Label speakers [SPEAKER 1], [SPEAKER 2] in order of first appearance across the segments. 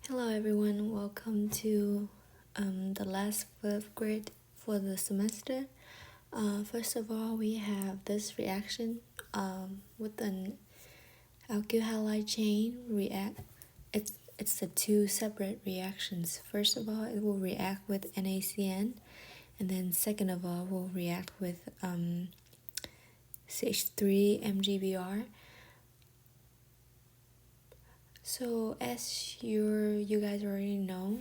[SPEAKER 1] Hello everyone, welcome to the last fifth grade for the semester. First of all, we have this reaction with an alkyl halide chain react. It's the two separate reactions. First of all, it will react with NaCN, and then second of all, will react with CH3 MgBr. So as you guys already know,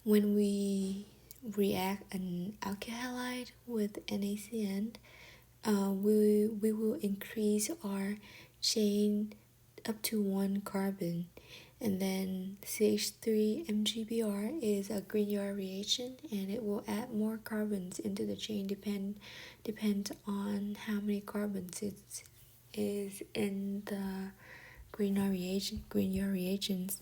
[SPEAKER 1] when we react an alkyl halide with NaCN, we will increase our chain up to 1 carbon, and then CH3 MgBr is a Grignard reagent, and it will add more carbons into the chain depends on how many carbons it is in the Grignard reagents.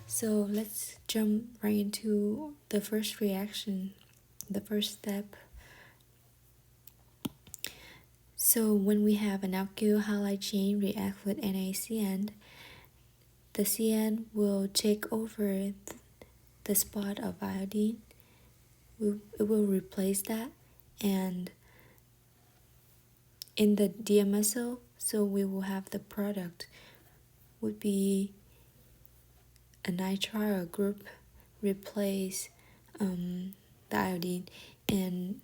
[SPEAKER 1] So let's jump right into the first reaction, the first step. So when we have an alkyl halide chain react with NaCN, the CN will take over the spot of iodine. It will replace that, and in the DMSO, so we will have the product would be a nitrile group replace the iodine. And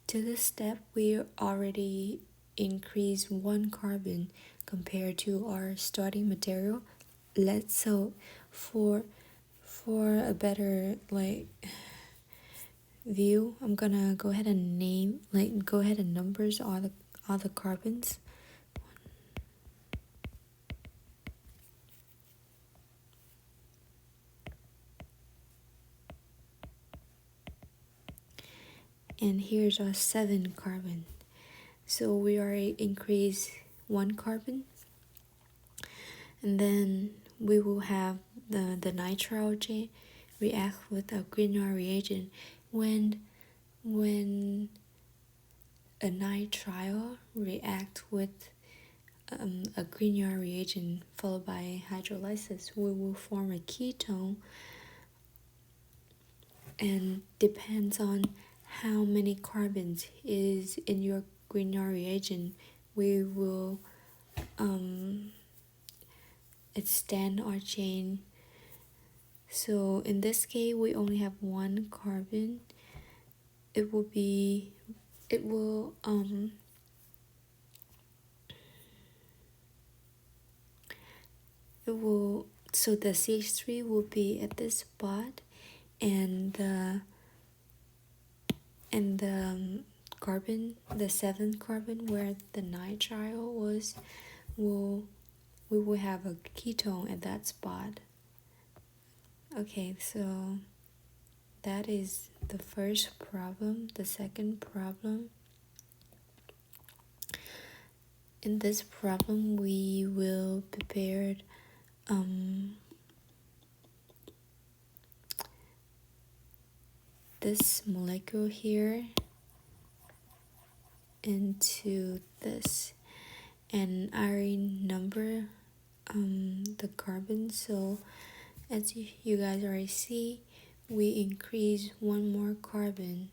[SPEAKER 1] to this step, we already increase 1 carbon compared to our starting material. So for a better view, I'm gonna go ahead and numbers all the carbons. And here's our 7 carbon. So we already increase 1 carbon, and then we will have the nitrile chain react with a Grignard reagent. When a nitrile react with a Grignard reagent followed by hydrolysis, we will form a ketone, and depends on how many carbons is in your Grignard reagent, we will extend our chain. So in this case, we only have 1 carbon. So the CH3 will be at this spot, and the carbon, the 7th carbon where the nitrile was, we will have a ketone at that spot. Okay, so that is the first problem. The second problem, in this problem we will prepare this molecule here into this, and I number the carbon. So as you guys already see, we increase 1 more carbon,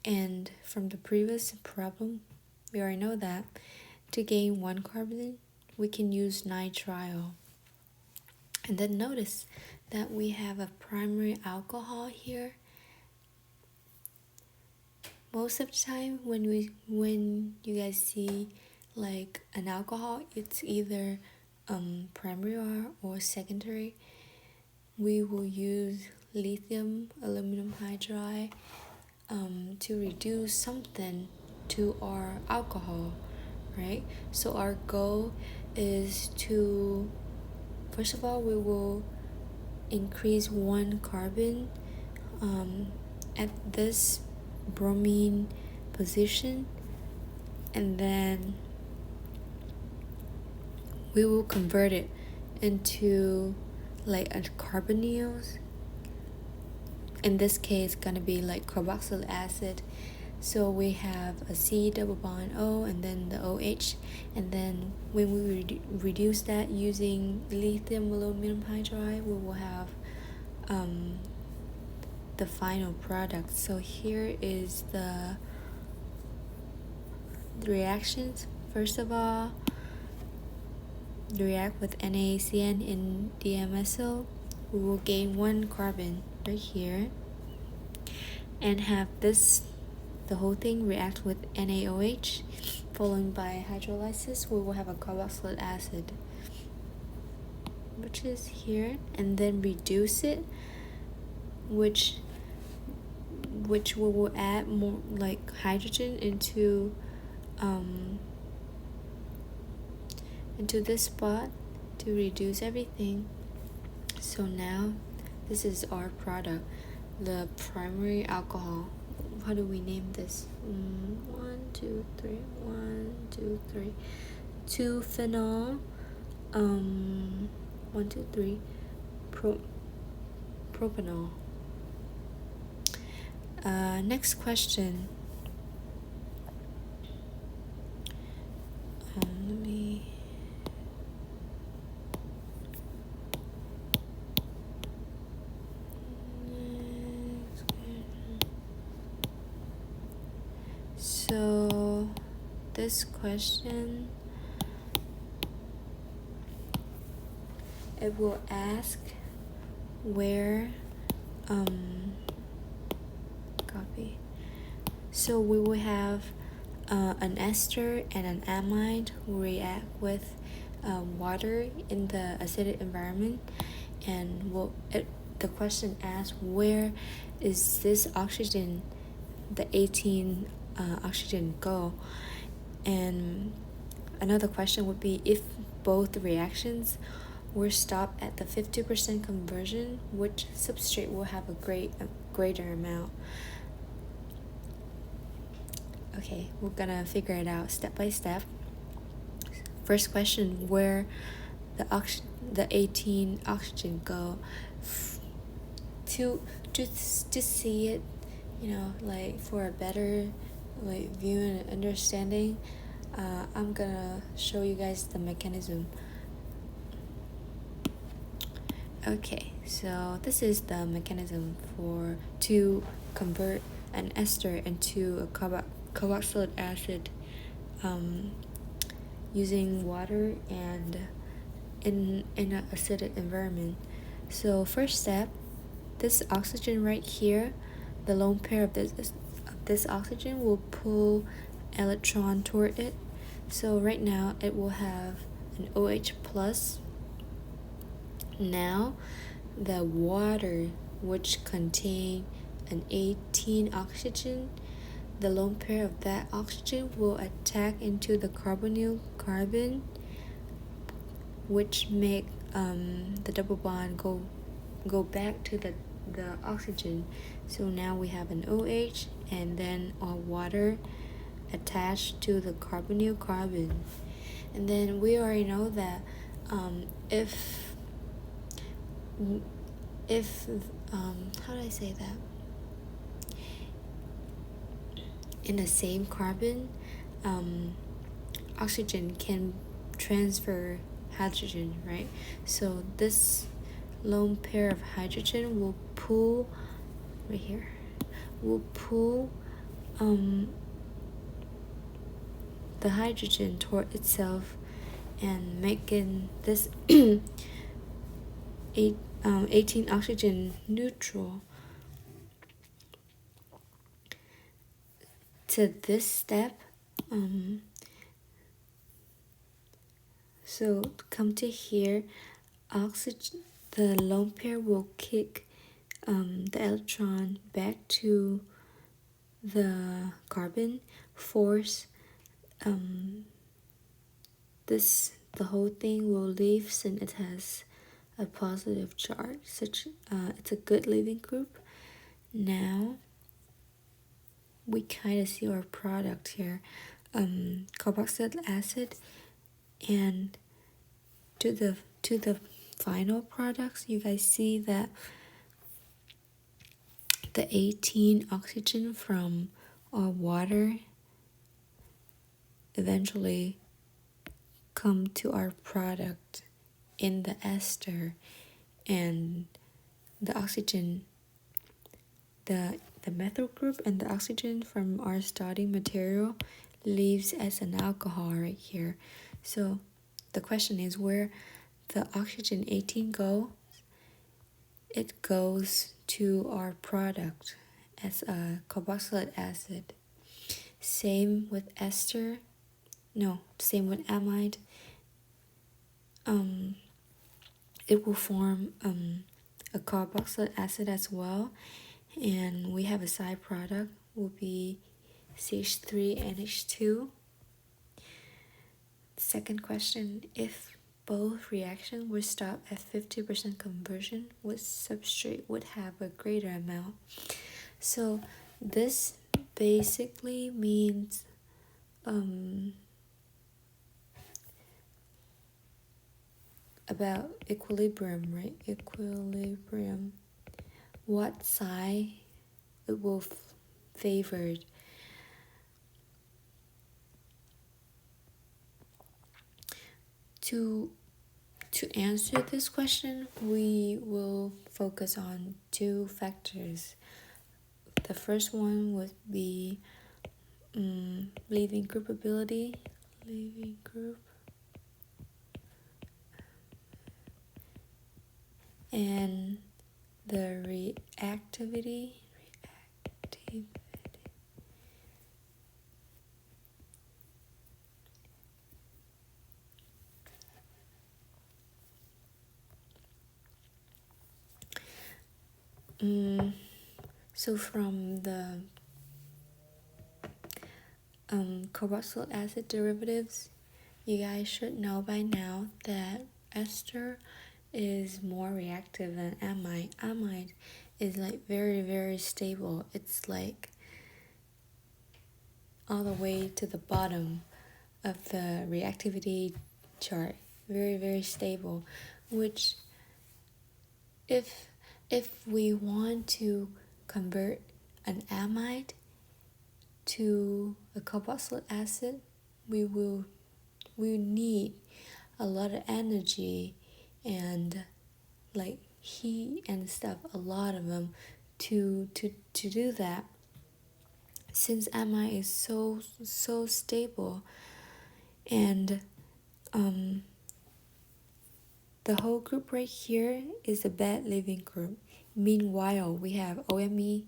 [SPEAKER 1] and from the previous problem we already know that to gain 1 carbon we can use nitrile. And then notice that we have a primary alcohol here. Most of the time when you guys see like an alcohol, it's either primary or secondary. We will use lithium aluminum hydride to reduce something to our alcohol, right? So our goal is to, first of all, we will increase 1 carbon at this bromine position, and then we will convert it into like a carbonyls. In this case, it's gonna be like carboxylic acid. So we have a C double bond O and then the OH, and then when we reduce that using lithium aluminum hydride, we will have the final product. So here is the reactions. First of all, react with NaCN in DMSO, we will gain 1 carbon right here, and have this, the whole thing react with NaOH, followed by hydrolysis, we will have a carboxylic acid, which is here, and then reduce it, which we will add more like hydrogen into this spot to reduce everything. So now this is our product, the primary alcohol. How do we name this? 2-phenol propanol. Next question. Let me. So this question, it will ask where copy. So we will have an ester and an amide will react with water in the acidic environment, and the question asks where is this oxygen, the 18 oxygen, go. And another question would be, if both reactions were stopped at the 50% conversion, which substrate will have a greater amount? Okay, we're gonna figure it out step by step. First question, where the 18 oxygen go? To see it, like for a better view and understanding, I'm gonna show you guys the mechanism. Okay, so this is the mechanism to convert an ester into a carboxylic acid using water and in an acidic environment. So first step, this oxygen right here, the lone pair of this oxygen will pull electron toward it. So right now it will have an OH plus. Now the water, which contain an 18 oxygen, the lone pair of that oxygen will attack into the carbonyl carbon, which make the double bond go back to the oxygen. So now we have an OH and then our water attached to the carbonyl carbon. And then we already know that if how do I say that? In the same carbon, oxygen can transfer hydrogen, right? So this lone pair of hydrogen will pull right here, will pull the hydrogen toward itself and making this 18 oxygen neutral. To this step, so come to here, oxygen, the lone pair will kick the electron back to the carbon, force the whole thing will leave since it has a positive charge. It's a good leaving group. Now we kind of see our product here, carboxylic acid, and to the final products, you guys see that the 18 oxygen from our water eventually come to our product in the ester, and the oxygen, the methyl group and the oxygen from our starting material leaves as an alcohol right here. So the question is, where the oxygen 18 go? It goes to our product as a carboxylic acid. Same with ester. No, same with amide. It will form a carboxylic acid as well, and we have a side product will be CH3NH2. Second question, if both reactions would stop at 50% conversion, what substrate would have a greater amount? So this basically means about equilibrium, right? Equilibrium. What side it will favored. To answer this question, we will focus on two factors. The first one would be leaving group ability, and the reactivity. So from the carboxylic acid derivatives, you guys should know by now that ester is more reactive than amide. Amide is like very, very stable. It's like all the way to the bottom of the reactivity chart. Very, very stable. Which if we want to convert an amide to a carboxylic acid, we need a lot of energy and like heat and stuff, a lot of them to do that. Since amide is so stable, and the whole group right here is a bad leaving group. Meanwhile, we have OMe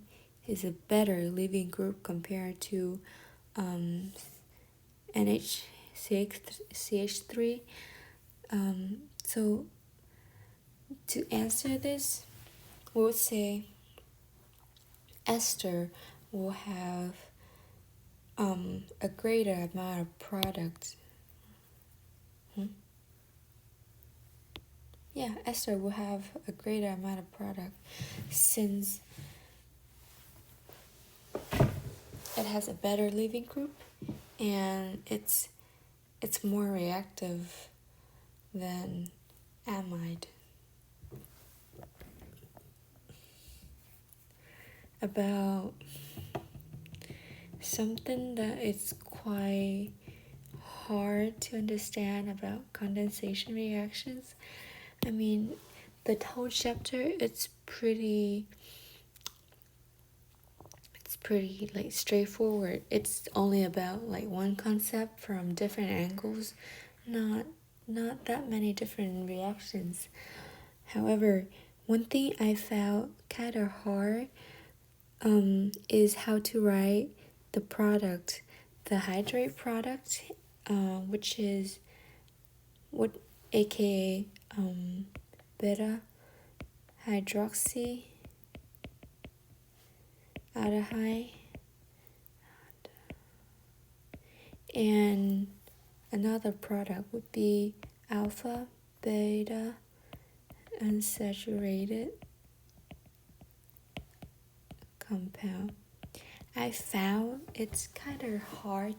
[SPEAKER 1] is a better leaving group compared to NHCH3. So to answer this, we'll say ester will have a greater amount of product. Yeah, ester will have a greater amount of product since it has a better leaving group and it's more reactive than amide. About something that is quite hard to understand about condensation reactions. I mean, the whole chapter, it's pretty like straightforward. It's only about like one concept from different angles, not that many different reactions. However, one thing I found kind of hard is how to write the product, the hydrate product, which is what aka beta hydroxy aldehyde, and another product would be alpha beta unsaturated compound. I found it's kind of hard